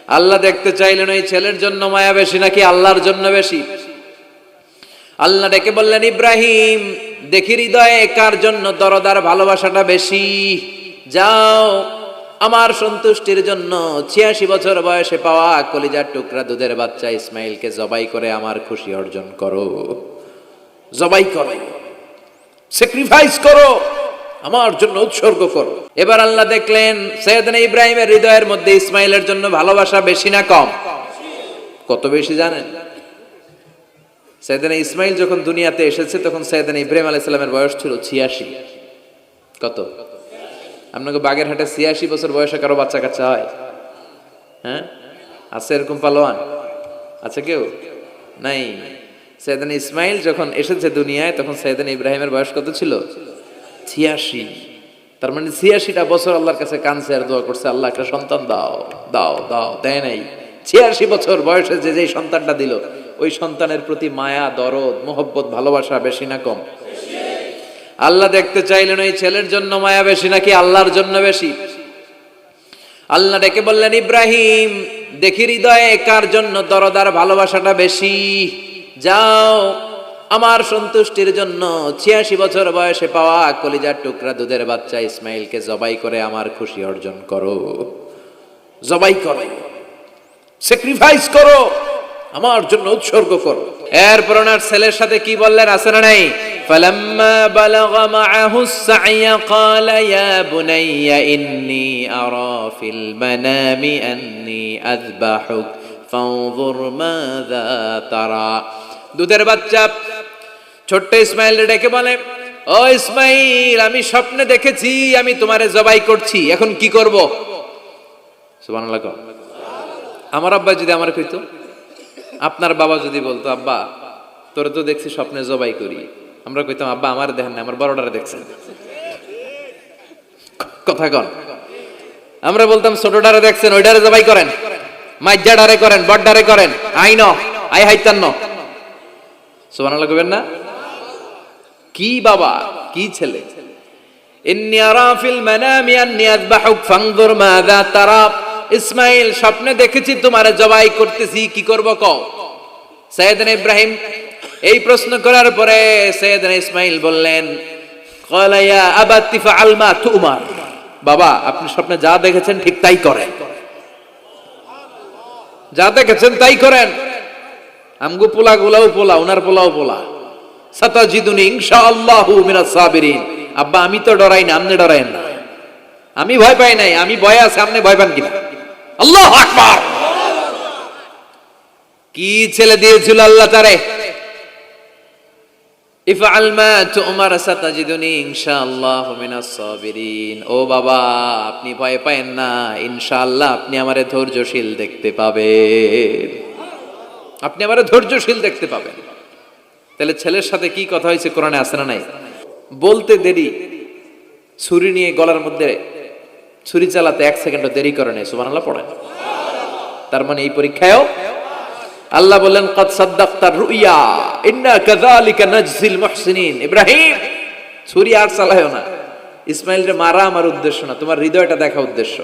আল্লাহ দেখতে চাইলেন ওই ছেলের জন্য মায়া বেশি নাকি আল্লাহর জন্য বেশি। আল্লাহ ডেকে বললেন, ইব্রাহিম দেখি হৃদয়ে কার জন্য দরদার ভালোবাসাটা বেশি। যাও আমার সন্তুষ্টির জন্য ৮৬ বছর বয়সে পাওয়া কলিজার টুকরা দুধের বাচ্চা ইসমাইলকে জবাই করে আমার খুশি অর্জন করো। জবাই করো, স্যাক্রিফাইস করো, আমার জন্য উৎসর্গ করো। এবার আল্লাহ দেখলেন সাইয়েদনা ইব্রাহিমের হৃদয়ের মধ্যে ইসমাইলের জন্য ভালোবাসা বেশি না কম? কত বেশি জানেন? সাইয়েদনা ইসমাইল যখন দুনিয়াতে এসেছে তখন সাইয়েদনা ইব্রাহিম আলাইহিস সালামের বয়স ছিল ৮৬। কত? আপনাকে বাগেরহাটে ৮৬ বছর বয়সে কারো বাচ্চা কাচ্চা হয়? হ্যাঁ, আছে এরকম পালোয়ান? আছে কেউ? নাই। সাইয়েদনা ইসমাইল যখন এসেছে দুনিয়ায় তখন সাইয়েদনা ইব্রাহিমের বয়স কত ছিল? ৮৬। তার মানে ৮৬টা বছর আল্লাহর কাছে কাঁদছে আর দোয়া করছে, আল্লাহ একটা সন্তান দাও দাও দাও, দেয় নাই। ৮৬ বছর বয়সে যে যেই সন্তানটা দিল ওই সন্তানের প্রতি মায়া, দরদ, মোহব্বত, ভালোবাসা বেশি না কম? আল্লাহ দেখতে চাইলেন ওই ছেলের জন্য মায়া বেশি নাকি আল্লাহর জন্য বেশি। আল্লাহ ডেকে বললেন, ইব্রাহিম দেখি হৃদয়ে কার জন্য দরদার ভালোবাসাটা বেশি। যাও আমার সন্তুষ্টির জন্য ৮৬ বছর বয়সে পাওয়া কলিজার টুকরা দুধের বাচ্চা ইসমাইলকে জবাই করে আমার খুশি অর্জন করো। জবাই করো, স্যাক্রিফাইস করো, আমার জন্য উৎসর্গ করো। এরপর ওনার ছেলের সাথে কি বললেন আছে না নাই? ফালাম্মা বালাগা মাআহু সা'য়া ক্বালা ইয়া বুনাইয়া ইন্নী আরা ফিল মানামি আন্নী আযবাহুক ফানজুর মাযা তারা। দুধের বাচ্চা ছোট্ট ইসমাইল ডেকে বলে, ও ইসমাইল আমি স্বপ্নে দেখেছি আমি তোমারে জবাই করছি, এখন কি করব? সুবহানাল্লাহ। আমার আব্বা যদি আমার কইতো, আপনার বাবা যদি বলতো, আব্বা তোরে তো দেখছি স্বপ্নে জবাই করি, আমরা কইতাম আব্বা আমার দেখেন না, আমার বড়টারে দেখছেন। কথা কন। আমরা বলতাম ছোটটারে দেখছেন, ওইটারে জবাই করেন, মাইজ্জাডারে করেন, বড়ডারে করেন, আই ন আই হাইতান ন। সুবহানাল্লাহ কইবেন না? কি বাবা, কি ছেলে! ইন্নী আরা ফিল মানামি আন্নী আযবাহুক ফানজুর মাযা তারা। ইসমাইল স্বপ্নে দেখেছি তোমারে জবাই করতেছি, কি করব কও? সাইয়েদনা ইব্রাহিম এই প্রশ্ন করার পরে সাইয়েদনা ইসমাইল বললেন, ক্বালা ইয়া আবাতি ফাআল মা তুমার। বাবা আপনি স্বপ্নে যা দেখেছেন ঠিক তাই করেন, যা দেখেছেন তাই করেন। আমগো পোলা গুলাও পোলা, ওনার পোলাও পোলা। সাতাজিদুনি ইনশাআল্লাহু মিনাস সাবিরিন। আব্বা আমি তো ডরাই না, আপনি ডরায়েন না। আমি ভয় পাই নাই, আমি ভয় আছে, আপনি ভয় পান কিনা? আল্লাহু আকবার। কি ছেলে দিয়েছিল আল্লাহ তারে! ইফআল মা তুমার সাতাজিদুনি ইনশাআল্লাহু মিনাস সাবিরিন। ও বাবা আপনি ভয় পায়েন না, ইনশাআল্লাহ আপনি আমারে ধৈর্যশীল দেখতে পাবেন, আপনি আমারে ধৈর্যশীল দেখতে পাবেন। তাহলে ছেলের সাথে কি কথা হয়েছে কোরআনে আছে না নাই? বলতে দেরি, ছুরি নিয়ে গলার মধ্যে ছুরি চালাতে 1 সেকেন্ডও দেরি করে নাই। সুবহানাল্লাহ পড়েন। তার মানে এই পরীক্ষায়ও আল্লাহ বললেন, ক্বাদ সাদ্দাকতার রুইয়া ইন্না কাযালিকা নাজজিল মুহসিনিন। ইব্রাহিম ছুরি আর চালায়ও না, ইসমাইলকে মারা আমার উদ্দেশ্য না, তোমার হৃদয়টা দেখা উদ্দেশ্য।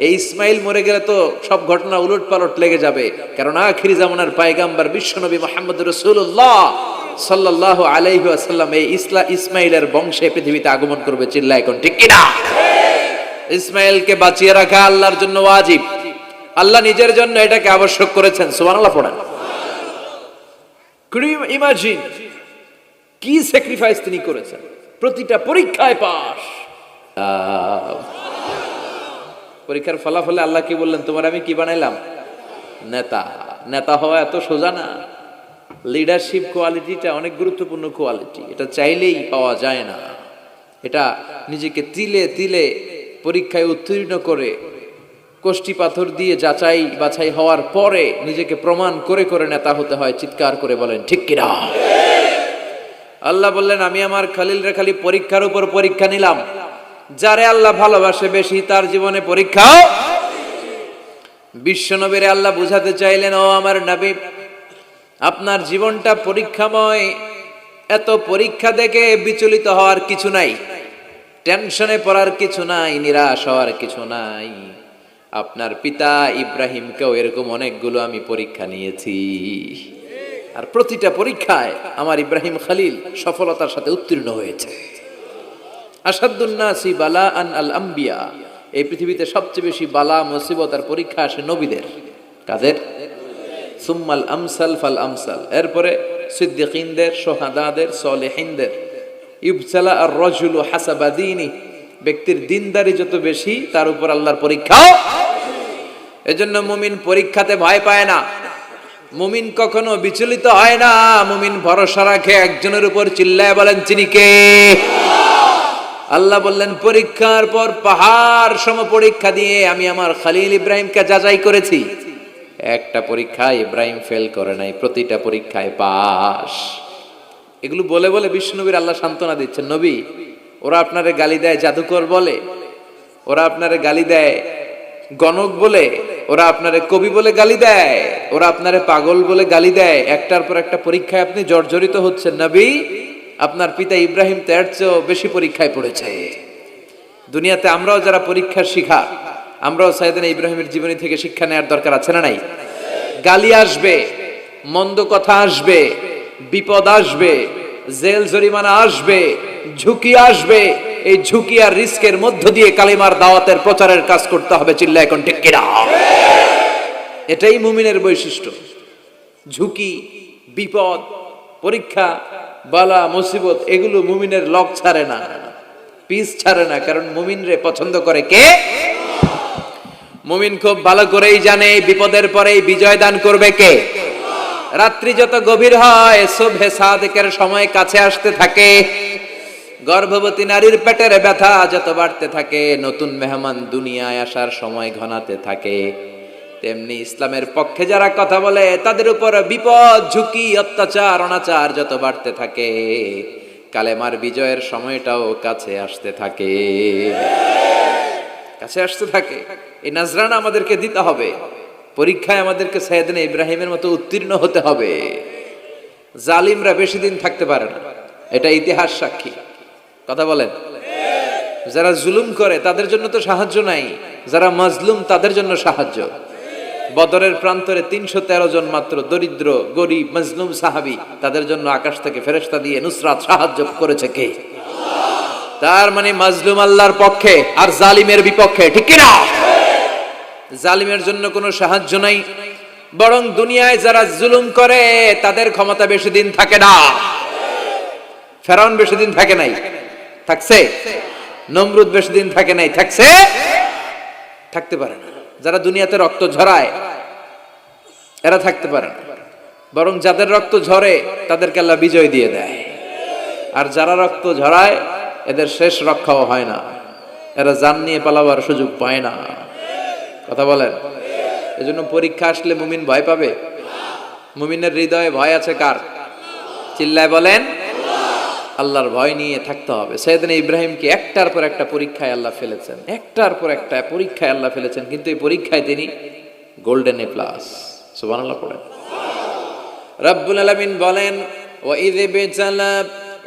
এই ইসমাইল মরে গেলে তো সব ঘটনা উলট পালট লেগে যাবে, কারণ আখিরি জামানার পয়গম্বর বিশ্বনবী মুহাম্মদ রাসূলুল্লাহ সাল্লাল্লাহু আলাইহি ওয়াসাল্লাম এই ইসমাইলের বংশে পৃথিবীতে আগমন করবে। চিল্লায় কোন ঠিক কিনা? ইসমাইলকে বাঁচিয়ে রাখা আল্লাহর জন্য ওয়াজিব, আল্লাহ নিজের জন্য এটাকে আবশ্যক করেছেন। সুবহানাল্লাহ পড়েন। কুড ইউ ইমাজিন কি স্যাক্রিফাইস তিনি করেছেন, প্রতিটা পরীক্ষায় পাস। পরীক্ষার ফলাফলে আল্লাহ কি বললেন, তোমার আমি কি বানাইলাম? নেতা। নেতা হওয়া এত সোজা না। লিডারশিপ কোয়ালিটিটা অনেক গুরুত্বপূর্ণ কোয়ালিটি, এটা চাইলেই পাওয়া যায় না। এটা নিজেকে তিলে তিলে পরীক্ষায় উত্তীর্ণ করে, কষ্টি পাথর দিয়ে যাচাই বাছাই হওয়ার পরে নিজেকে প্রমাণ করে করে নেতা হতে হয়। চিৎকার করে বলেন ঠিক কিনা? আল্লাহ বললেন, আমি আমার খলিলরে খালি পরীক্ষার উপর পরীক্ষা নিলাম। যারে আল্লাহ ভালোবাসে বেশি তার জীবনে পরীক্ষাও। বিশ্বনবীরে আল্লাহ বুঝাতে চাইলেন, ও আমার নবী আপনার জীবনটা পরীক্ষাময়, এত পরীক্ষা দেখে বিচলিত হওয়ার কিছু নাই, টেনশনে পড়ার কিছু নাই, নিরাশ হওয়ার কিছু নাই। আপনার পিতা ইব্রাহিমকেও এরকম অনেকগুলো আমি পরীক্ষা নিয়েছি, আর প্রতিটা পরীক্ষায় আমার ইব্রাহিম খলিল সফলতার সাথে উত্তীর্ণ হয়েছে। আসাদুন নাসি বালাআন আল আম্বিয়া, এই পৃথিবীতে সবচেয়ে বেশি বালা মুসিবত আর পরীক্ষা আসে নবীদের। কাদের? সুম্মাল আমসাল ফাল আমসাল, এরপরে সিদ্দিকিনদের, শুহাদাদের, সলিহিনদের। ইবতালা আর রাজুলু হাসাবা দীনি, ব্যক্তির দিনদারি যত বেশি তার উপর আল্লাহর পরীক্ষাও। এজন্য মুমিন পরীক্ষাতে ভয় পায় না, মুমিন কখনো বিচলিত হয় না, মুমিন ভরসা রাখে একজনের উপর। চিল্লায় বলেন তিনি কে? আল্লাহ বললেন পরীক্ষার পর পাহাড় সম পরীক্ষা দিয়ে আমি আমার খলিল ইব্রাহিমকে যাচাই করেছি। একটা পরীক্ষায় ইব্রাহিম ফেল করে নাই, প্রতিটা পরীক্ষায় পাস। এগুলো বলে বলে বিশ্বনবীর আল্লাহ সান্ত্বনা দিচ্ছেন, নবী ওরা আপনারে গালি দেয় জাদুকর বলে, ওরা আপনারে গালি দেয় গণক বলে, ওরা আপনারে কবি বলে গালি দেয়, ওরা আপনারে পাগল বলে গালি দেয়, একটার পর একটা পরীক্ষায় আপনি জর্জরিত হচ্ছেন। নবী আপনার পিতা ইব্রাহিম তো এর চেয়েও বেশি পরীক্ষায় পড়েছে। দুনিয়াতে আমরাও যারা পরীক্ষার শিখা, আমরাও সাইয়েদনা ইব্রাহিমের জীবনী থেকে শিক্ষা নেওয়ার দরকার আছে না নাই? গালি আসবে, মন্দ কথা আসবে, বিপদ আসবে, জেল জরিমানা আসবে, ঝুঁকি আসবে। এই ঝুঁকি আর রিস্কের মধ্য দিয়ে কালিমার দাওয়াতের প্রচারের কাজ করতে হবে। চিল্লায় এখন ঠিক কিনা? এটাই মুমিনের বৈশিষ্ট্য। ঝুঁকি, বিপদ, পরীক্ষা, বালা মুসিবত, এগুলো মুমিনের লক ছাড়ে না, পিস ছাড়ে না। কারণ মুমিনরে পছন্দ করে কে? মুমিন খুব ভালো করেই জানে বিপদের পরেই বিজয় দান করবে কে। রাত্রি যত গভীর হয়, সুবহে সাদিকের সময় কাছে আসতে থাকে, গর্ভবতী নারীর পেটের ব্যথা যত বাড়তে থাকে, নতুন মেহমান দুনিয়ায় আসার সময় ঘনাতে থাকে, তেমনি ইসলামের পক্ষে যারা কথা বলে তাদের উপর বিপদ, ঝুঁকি, অত্যাচার, অনাচার যত বাড়তে থাকে, কালেমার বিজয়ের সময়টাও কাছে আসতে থাকে, কাছে আসতে থাকে। এই নাজরানা আমাদেরকে দিতে হবে। পরীক্ষায় আমাদেরকে সাইয়েদনা ইব্রাহিমের মতো উত্তীর্ণ হতে হবে। জালিমরা বেশি দিন থাকতে পারে না, এটা ইতিহাস সাক্ষী। কথা বলেন। যারা জুলুম করে তাদের জন্য তো সাহায্য নাই, যারা মাজলুম তাদের জন্য সাহায্য। বদরের প্রান্তরে 313 জন মাত্র দরিদ্র, গরিব, মাজলুম সাহাবী, তাদের জন্য আকাশ থেকে ফেরেশতা দিয়ে নুসরাত সাহায্য করেছে কে? তার মানে মাজলুম আল্লাহর পক্ষে আর জালিমের বিপক্ষে, ঠিক কি না? জালিমের জন্য কোনো সাহায্য নাই, বরং দুনিয়ায় যারা জুলুম করে তাদের ক্ষমতা বেশি দিন থাকে না। ফেরাউন বেশি দিন থাকে নাই, থাকছে? নমরুদ বেশি দিন থাকে নাই, থাকছে? থাকতে পারে না। যারা দুনিয়াতে রক্ত ঝরায় এরা থাকতে পারে না, বরং যাদের রক্ত ঝরে তাদেরকে আল্লাহ বিজয় দিয়ে দেয়। আর যারা রক্ত ঝরায় এদের শেষ রক্ষাও হয় না, এরা জান নিয়ে পালাবার সুযোগ পায় না। কথা বলেন। এজন্য পরীক্ষা আসলে মুমিন ভয় পাবে? মুমিনের হৃদয়ে ভয় আছে কার? চিল্লায় বলেন। আল্লাহর ভয় নিয়ে থাকতে হবে। সাইয়েদনা ইব্রাহিমকে একটার পর একটা পরীক্ষায় আল্লাহ ফেলেছেন, একটার পর একটা পরীক্ষায় আল্লাহ ফেলেছেন, কিন্তু এই পরীক্ষায় তিনি গোল্ডেন এ প্লাস। সুবহানাল্লাহ পড়েন। রব্বুল আলামিন বলেন, ওয়া ইয বিতালা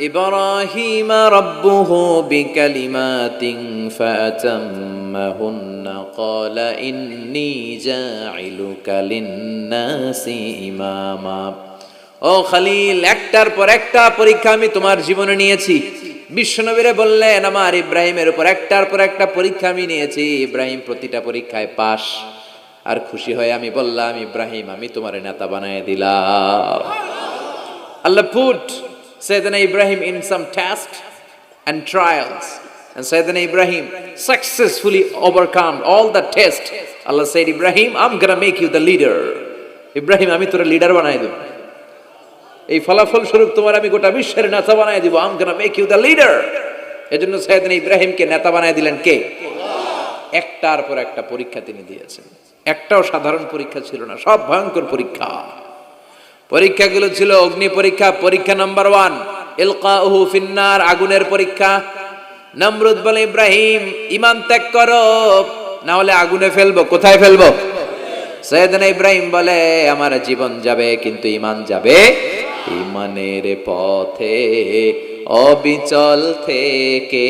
ইব্রাহিম রাব্বুহু বিকালিমাতিন ফাতাম্মাহুন্না ক্বালা ইন্নী জাইলুকা লিন-নাসি ইমামা। ও খলিল, একটার পর একটা পরীক্ষা আমি তোমার জীবনে নিয়েছি। বিশ্বনবীরে বললেন আমার ইব্রাহিমের উপর একটার পর একটা পরীক্ষা আমি নিয়েছি, ইব্রাহিম প্রতিটা পরীক্ষায় পাস। আর খুশি হয়ে আমি বললাম, ইব্রাহিম আমি তোমার নেতা বানায় দিলাম। আল্লাহ put Sayyidina Ibrahim in some tests and trials, and Sayyidina Ibrahim successfully overcome all the tests. Allah said, Ibrahim, I'm gonna make you the leader. Ibrahim আমি তোর লিডার বানায় দেব, এই ফলাফল স্বরূপ তোমার আমি গোটা বিশ্বের নেতা বানায় দিব। I'm gonna make you the leader. এজন্য সাইয়েদনা ইব্রাহিমকে নেতা বানায় দিলেন কে? একটার পর একটা পরীক্ষা তিনি দিয়েছেন। একটাও সাধারণ পরীক্ষা ছিল না, সব ভয়ঙ্কর পরীক্ষা। পরীক্ষাগুলো ছিল অগ্নি পরীক্ষা। পরীক্ষা নাম্বার 1 ইলকাউহু ফিন্নার, আগুনের পরীক্ষা। নমরুদ বলে, ইব্রাহিম ঈমান ত্যাগ করো, না হলে আগুনে ফেলবো। কোথায় ফেলবো? সাইয়েদনা ইব্রাহিম বলে, আমার জীবন যাবে কিন্তু ঈমান যাবে। ঈমানের পথে অবিচল থেকে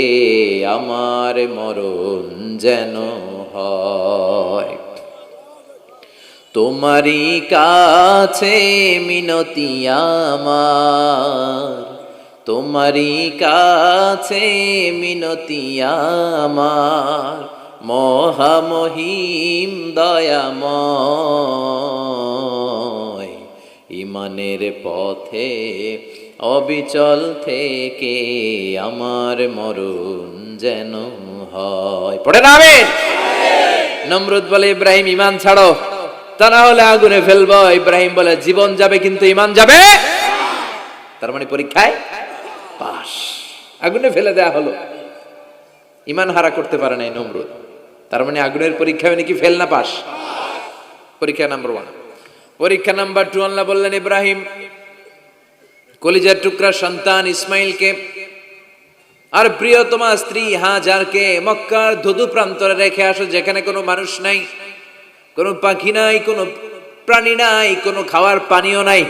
আমার মরণ যেন হয়। তোমারই কাছে মিনতি আমার, তোমারই কাছে মিনতি আমার, মহামহিম দয়াময়, ইমানের পথে অবিচল থেকে আমার মরণ যেন হয়। পড়ে না আমিন। নমরুদ বলে, ইব্রাহিম ইমান ছাড়ো, তা না হলে আগুনে ফেলবো। ইব্রাহিম বলে, জীবন যাবে কিন্তু ইমান যাবে। তার মানে পরীক্ষায় পাস, আগুনে ফেলে দেয়া হলো, ইমান হারা করতে পারে নাই নমরুদ। তার মানে আগুনের পরীক্ষায় নাকি ফেল না পাস। পরীক্ষা নাম্বার 1। পরীক্ষা নাম্বার 2, আল্লাহ বললেন, ইব্রাহিম কলিজার টুকরা সন্তান ইসমাইলকে আর প্রিয়তমা স্ত্রী হাজারকে মক্কার ধুধু প্রান্তরে রেখে আসো, যেখানে কোনো মানুষ নাই, কোনো পাখি নাই, কোনো প্রাণী নাই, কোনো খাওয়ার পানিও নাই,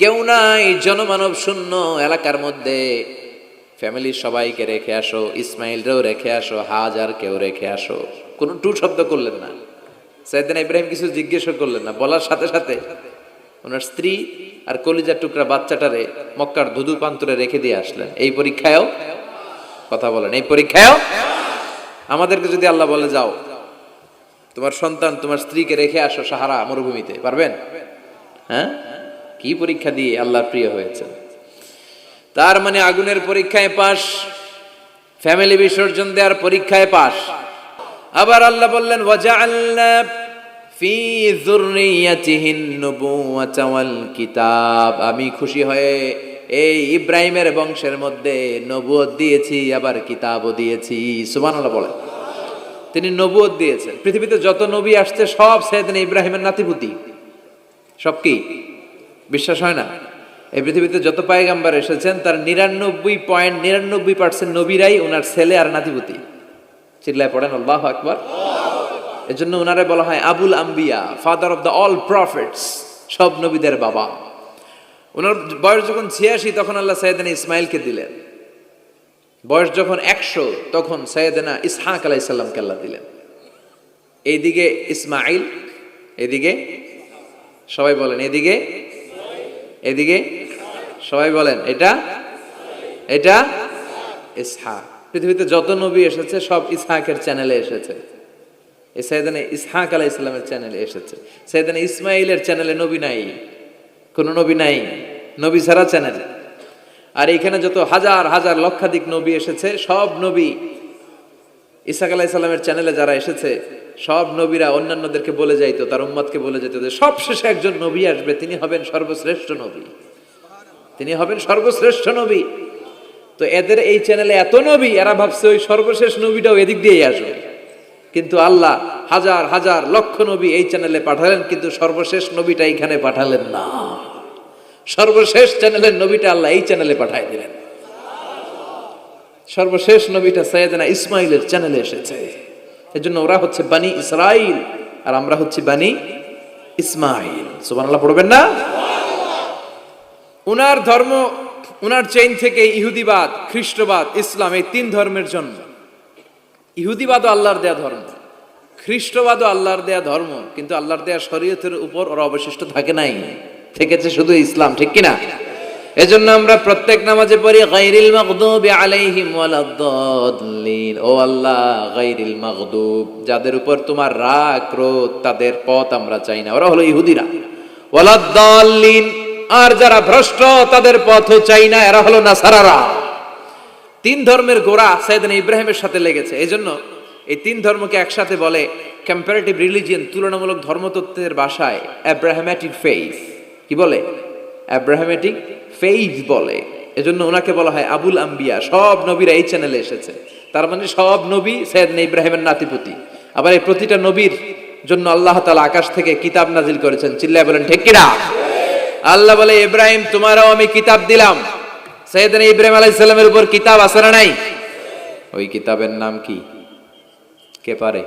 কেউ নাই, জনমানব শূন্য এলাকার মধ্যে ফ্যামিলির সবাইকে রেখে আসো, ইসমাইলরেও রেখে আসো, হাজারকেও রেখে আসো। কোনো টু শব্দ করলেন না। সাইয়েদনা ইব্রাহিম কিছু জিজ্ঞেসও করলেন না, বলার সাথে সাথে ওনার স্ত্রী আর কলিজার টুকরা বাচ্চাটারে মক্কার ধুধু প্রান্তরে রেখে দিয়ে আসলেন। এই পরীক্ষায়ও কথা বলেন, এই পরীক্ষায়ও আমাদেরকে যদি আল্লাহ বলে, যাও তোমার সন্তান তোমার স্ত্রীকে রেখে আসো সাহারা মরুভূমিতে, পারবেন? হ্যাঁ, কি পরীক্ষা দিয়ে আল্লাহর প্রিয় হয়েছে। তার মানে আগুনের পরীক্ষায় পাস, ফ্যামিলি বিসর্জন দেওয়ার পরীক্ষায় পাস। আবার আল্লাহ বললেন, ওয়াজআলনা ফি যুররিয়াতিহিন নুবুওয়াতা ওয়াল কিতাব, আমি খুশি হয়ে এই ইব্রাহিমের বংশের মধ্যে নবুয়ত দিয়েছি, আবার কিতাবও দিয়েছি। সুবহানাল্লাহ বলেন। তিনি নবুয়ত দিয়েছেন। পৃথিবীতে যত নবী আসছে সব সাইয়েদনা ইব্রাহিমের নাতিপুতি। সব কি বিশ্বাস হয় না? এই পৃথিবীতে যত পয়গম্বর এসেছেন তার 99.99% নবীরাই ওনার ছেলে আর নাতিপুতি। চিল্লায় পড়েন আল্লাহু আকবার। এজন্য ওনারে বলা হয় আবুল আম্বিয়া, father of the all prophets, সব নবীদের বাবা। ওনার বয়স যখন 86 তখন আল্লাহ সাইয়েদনা ইসমাইলকে দিলেন। বয়স যখন 100 তখন সাইয়েদনা ইসহাক আলাইহিস সালামকে আল্লাহ দিলেন। এইদিকে ইসমাইল, এদিকে সবাই বলেন, এদিকে এদিকে সবাই বলেন, এটা এটা ইসহাক। পৃথিবীতে যত নবী এসেছে সব ইসহাকের চ্যানেলে এসেছে। এই সাইয়েদনা ইসহাক আলাইহিস সালামের চ্যানেলে এসেছে। সাইয়েদনা ইসমাইলের চ্যানেলে নবী নাই, কোন নবী নাই, নবী ছাড়া চ্যানেল। আর এখানে যত হাজার হাজার লক্ষাধিক নবী এসেছে, সব নবী ইসহাক আলাইহিস সালামের চ্যানেলে যারা এসেছে, সব নবীরা অন্যান্যদেরকে বলে যাইতো, তার উম্মতকে বলে যেত যে সবশেষে একজন নবী আসবে, তিনি হবেন সর্বশ্রেষ্ঠ নবী, তিনি হবেন সর্বশ্রেষ্ঠ নবী। তো এদের এই চ্যানেলে এত নবী, এরা ভাবছে ওই সর্বশেষ নবীটাও এদিক দিয়েই আসবে। কিন্তু আল্লাহ হাজার হাজার লক্ষ নবী এই চ্যানেলে পাঠালেন, কিন্তু সর্বশেষ নবীটা এইখানে পাঠালেন না। সর্বশেষ চ্যানেলের নবীটা আল্লাহ এই চ্যানেলে পাঠাই দিলেন। সর্বশেষ নবীটা সাইয়েদনা ইসমাইলের চ্যানেলে এসেছে। এজন্য ওরা হচ্ছে বানি ইসরাইল আর আমরা হচ্ছি বানি ইসমাইল। সুবহানাল্লাহ পড়বেন না? উনার ধর্ম, উনার চেইন থেকে ইহুদিবাদ, খ্রিস্টবাদ, ইসলাম, এই 3 ধর্মের জন্ম। ইহুদিবাদও আল্লাহর দেয়া ধর্ম, খ্রিস্টবাদও আল্লাহর দেয়া ধর্ম, কিন্তু আল্লাহর দেয়া শরীয়তের উপর ওরা অবশিষ্ট থাকে নাই, থেকেছে শুধু ইসলাম। ঠিক কিনা? এজন্য আমরা প্রত্যেক নামাজে পড়ি গায়রিল মাগদুবি আলাইহিম ওয়ালাদ-দাল্লিন। ও আল্লাহ, গায়রিল মাগদুব, যাদের উপর তোমার রাগ ক্রোধ, তাদের পথ আমরা চাই না, ওরা হলো ইহুদিরা। ওয়ালাদ-দাল্লিন, আর যারা ভ্রষ্ট তাদের পথও চাই না, এরা হলো নাসারারা। 3 ধর্মের গোড়া সাইয়েদনা ইব্রাহিমের সাথে লেগেছে। এজন্য এই 3 ধর্মকে একসাথে বলে কম্পারেটিভ রিলিজিয়ন, তুলনামূলক ধর্মতত্ত্বের ভাষায় অ্যাব্রাহামেটিক ফেইথ। কি বলে? অ্যাব্রাহামেটিক ফেইথ বলে। এজন্য ওনাকে বলা হয় আবুল আম্বিয়া। সব নবীরা এই চ্যানেলে এসেছে। তার মানে সব নবী সাইয়েদনা ইব্রাহিমের নাতিপুতি। আবার এই প্রতিটা নবীর জন্য আল্লাহ তাআলা আকাশ থেকে কিতাব নাজিল করেছেন। চিল্লায় বলেন ঠিক কিনা? আল্লাহ বলে, ইব্রাহিম তোমারও আমি কিতাব দিলাম। সাইয়েদনা ইব্রাহিম আলাইহিস সালামের উপর কিতাব আছে না নাই? ওই কিতাবের নাম কি? কে পারে?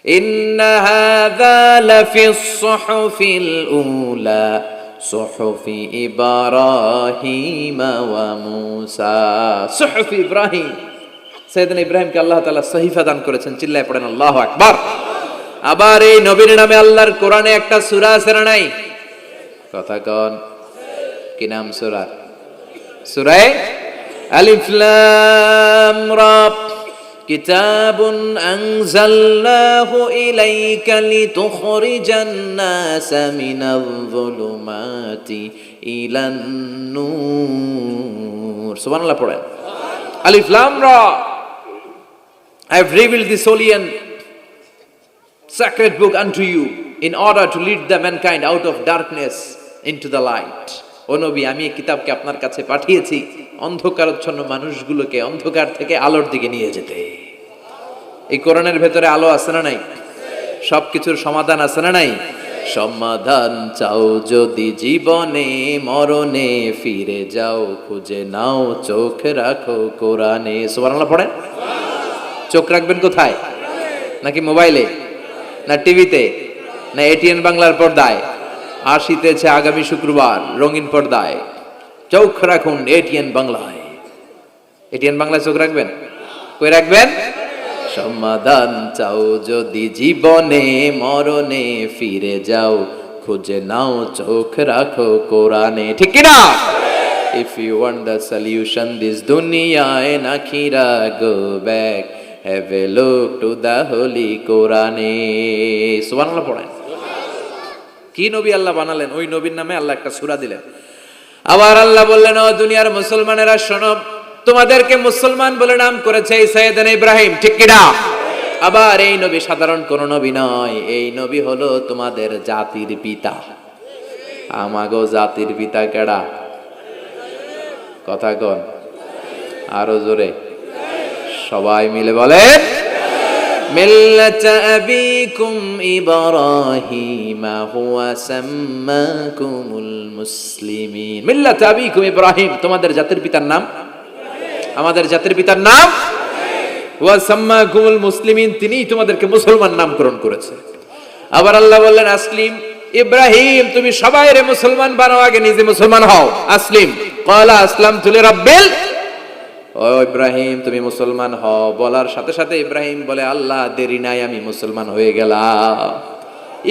ইন্না হাযা লাফিস সুহুফিল উলা সুহুফি ইব্রাহিম ওয়া মূসা। সুহুফি ইব্রাহিম, সাইয়েদনা ইব্রাহিমকে আল্লাহ তাআলা সহিফা দান করেছেন। চিল্লায় পড়েন আল্লাহু আকবার। আবার এই নবীর নামে আল্লাহর কোরআনে একটা সূরা আছে না নাই? কথা কন, কি নাম সূরা? সূরা আলিফ লাম রা। কিতাবুন আনজালনাহু ইলাইকা লিতুখরিজান নাসা মিনাল যুলুমাতি ইলান নূর। সুবহানাল্লাহ পড়েন। আলিফ লাম রা। I have revealed this holy and sacred book unto you in order to lead the mankind out of darkness into the light. ও নবী, আমি এই কিতাবকে আপনার কাছে পাঠিয়েছি অন্ধকারাচ্ছন্ন মানুষগুলোকে অন্ধকার থেকে আলোর দিকে নিয়ে যেতে। এই কোরআনের ভেতরে আলো আছে না নাই? সবকিছুর সমাধান আছে না নাই? সমাধান চাও যদি জীবনে মরণে, ফিরে যাও খুঁজে নাও চোখ রাখো কোরআনে। সুবহানাল্লাহ পড়েন। চোখ রাখবেন কোথায়? নাকি মোবাইলে, না টিভিতে, না এটিএন বাংলার পর্দায়? আসিতেছে আগামী শুক্রবার রঙিন পর্দায়, চোখ রাখুন এটিএন বাংলায়। এটিএন বাংলায় চোখ রাখবেন? কই রাখবেন? সমাধান চাও যদি জীবনে মরণে, ফিরে যাও খুঁজে নাও চোখ রাখো কোরআনে। ঠিক কি না? If you want the solution this dunya and akhirah, go back, have a look to the holy Quran. সুবহানাল্লাহ পড়েন। কি নবী আল্লাহ বানালেন, ওই নবীর নামে আল্লাহ একটা সূরা দিলেন। আবার আল্লাহ বললেন, ও দুনিয়ার মুসলমানেরা শোনো, তোমাদেরকে মুসলমান বলে নাম করেছে সাইয়েদনা ইব্রাহিম। ঠিক কি না? আবার এই নবী সাধারণ কোন নবী নয়, এই নবী হলো তোমাদের জাতির পিতা। আমাগো জাতির পিতা কেডা? কথা কন আরো জোরে, সবাই মিলে বলেন, মিল্লাতা আবিকুম ইব্রাহিম হুয়া সাম্মাকুমুল মুসলিমিন। মিল্লাতা আবিকুম ইব্রাহিম, তোমাদের জাতির পিতার নাম, আমাদের জাতির পিতার নাম ওয়া সাম্মাকুমুল মুসলিমিন, তিনিই তোমাদেরকে মুসলমান নামকরণ করেছে। আবার আল্লাহ বললেন, আসলিম ইব্রাহিম, তুমি সবাইরে মুসলমান বানাও, আগে নিজে মুসলমান হও। আসলিম ক্বালা আসলামতু লিরাব্বিল, ও ইব্রাহিম তুমি মুসলমান হও। বলার সাথে সাথে ইব্রাহিম বলে, আল্লাহ দেরি নাই, আমি মুসলমান হয়ে গেলাম।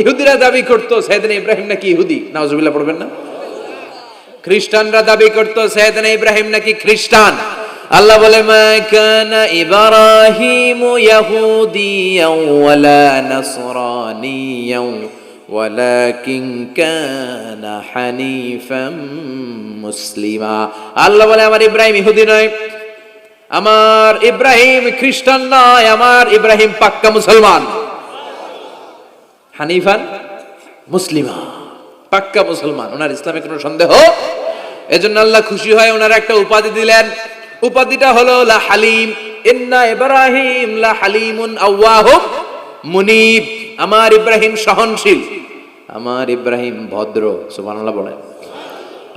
ইহুদিরা দাবি করতো সাইয়েদনা ইব্রাহিম নাকি ইহুদি, নাউজুবিল্লাহ পড়বেন না? খ্রিস্টানরা দাবি করতো সাইয়েদনা ইব্রাহিম নাকি খ্রিস্টান। আল্লাহ বলে, মা কানা ইব্রাহিম ইয়াহুদিয়াও ওয়ালা নাসরানিয়াও ওয়ালাকিন কানা হানিফাম মুসলিমা। আল্লাহ বলে, আমার ইব্রাহিম ইহুদি নয়, আমার ইব্রাহিম খ্রিস্টান নয়, আমার ইব্রাহিম পাক্কা মুসলমান। হানিফান মুসলিমা, পাক্কা মুসলমান, ওনার ইসলামে কোনো সন্দেহ। এজন্য আল্লাহ খুশি হয়, ওনার একটা উপাধি দিলেন। উপাধিটা হলো লা হালিম। ইন্না ইব্রাহিম লা হালিমুন আওয়াহুম মুনিব, আমার ইব্রাহিম সহনশীল, আমার ইব্রাহিম ভদ্র। সুবহানাল্লাহ বলেন।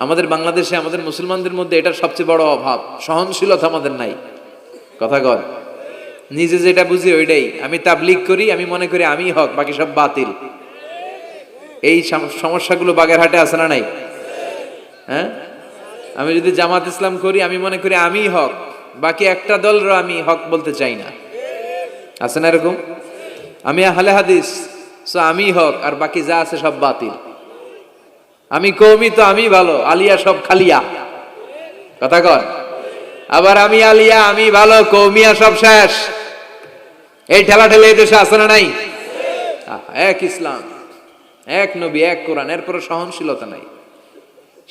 আমাদের বাংলাদেশে আমাদের মুসলমানদের মধ্যে এটার সবচেয়ে বড় অভাব, সহনশীলতা আমাদের নাই। কথা কর, নিজে যেটা বুঝি ওইটাই। আমি তাবলীগ করি, আমি মনে করি আমি হক, বাকি সব বাতিল। এই সমস্যাগুলো বাগেরহাটে আছে না নাই? হ্যাঁ, আমি যদি জামাত ইসলাম করি, আমি মনে করি আমি হক, বাকি একটা দলরও আমি হক বলতে চাই না। আছে না এরকম? আমি আহলে হাদিস, সো আমি হক, আর বাকি যা আছে সব বাতিল। আমি কওমি, তো আমি ভালো, আলিয়া সব খালিয়া। কথা কর। আবার আমি আলিয়া, আমি ভালো, কওমিয়া সব শেষ। এই ঠেলা ঠেলে এই দেশে আছে না নাই? এক ইসলাম, এক নবী, এক কোরআন, এরপর সহনশীলতা নাই।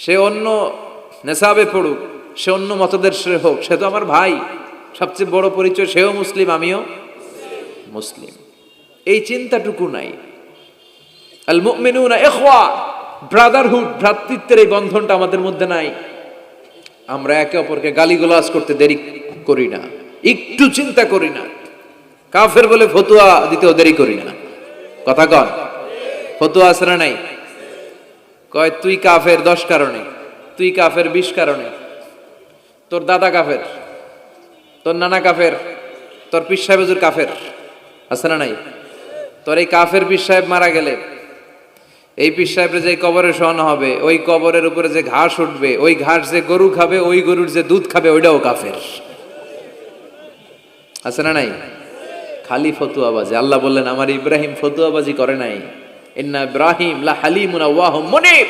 সে অন্য নেশাবে পড়ুক, সে অন্য মতদর্শে হোক, সে তো আমার ভাই। সবচেয়ে বড় পরিচয়, সেও মুসলিম, আমিও মুসলিম। এই চিন্তাটুকু নাই। আল মুমিনুনা ইখওয়া, ব্রাদারহুড, ভ্রাতৃত্বের এই বন্ধনটা আমাদের মধ্যে নাই। আমরা একে অপরকে গালিগালাজ করতে দেরি করি না, একটু চিন্তা করি না। কাফের বলে ফতুয়া দিতেও দেরি করি না। কথা কন, ফতুয়া আছে না নাই? কয় তুই কাফের 10 কারণে, তুই কাফের 20 কারণে, তোর দাদা কাফের, তোর নানা কাফের, তোর পীর সাহেব হুজুর কাফের। আছে না নাই? তোর এই কাফের পীর সাহেব মারা গেলে, এই পীর সাহেবের যে কবরে শোয়ানো হবে, ওই কবরের উপরে যে ঘাস উঠবে, ওই ঘাস যে গরু খাবে, ওই গরুর যে দুধ খাবে, ওইটাও কাফের। আছে না নাই? খালি ফতুয়াবাজি। আল্লাহ বললেন আমার ইব্রাহিম ফতুয়াবাজি করে নাই। ইন্না ইব্রাহিম লা হালিমুন আওয়াহুম মুনিব,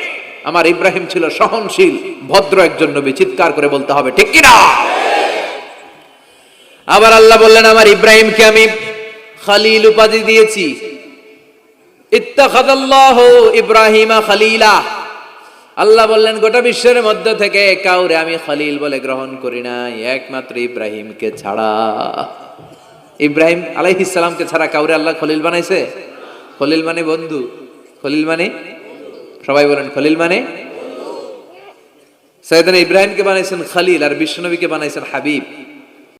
আমার ইব্রাহিম ছিল সহনশীল ভদ্র একজন নবী। চিৎকার করে বলতে হবে ঠিক কি না? আবার আল্লাহ বললেন আমার ইব্রাহিমকে আমি খলিল উপাধি দিয়েছি। ইত্তাখাযাল্লাহু ইব্রাহিমা খলিলা, আল্লাহ বললেন গোটা বিশ্বের মধ্য থেকে কাউরে আমি খলিল বলে গ্রহণ করি নাই, একমাত্র ইব্রাহিমকে ছাড়া। ইব্রাহিম আলাইহিস সালামকে ছাড়া কাউরে আল্লাহ খলিল বানাইছে? খলিল মানে বন্ধু, খলিল মানে, সবাই বলেন খলিল মানে। সাইয়েদনা ইব্রাহিমকে বানাইছেন খলিল আর বিশ্বনবীকে বানাইছেন হাবিব।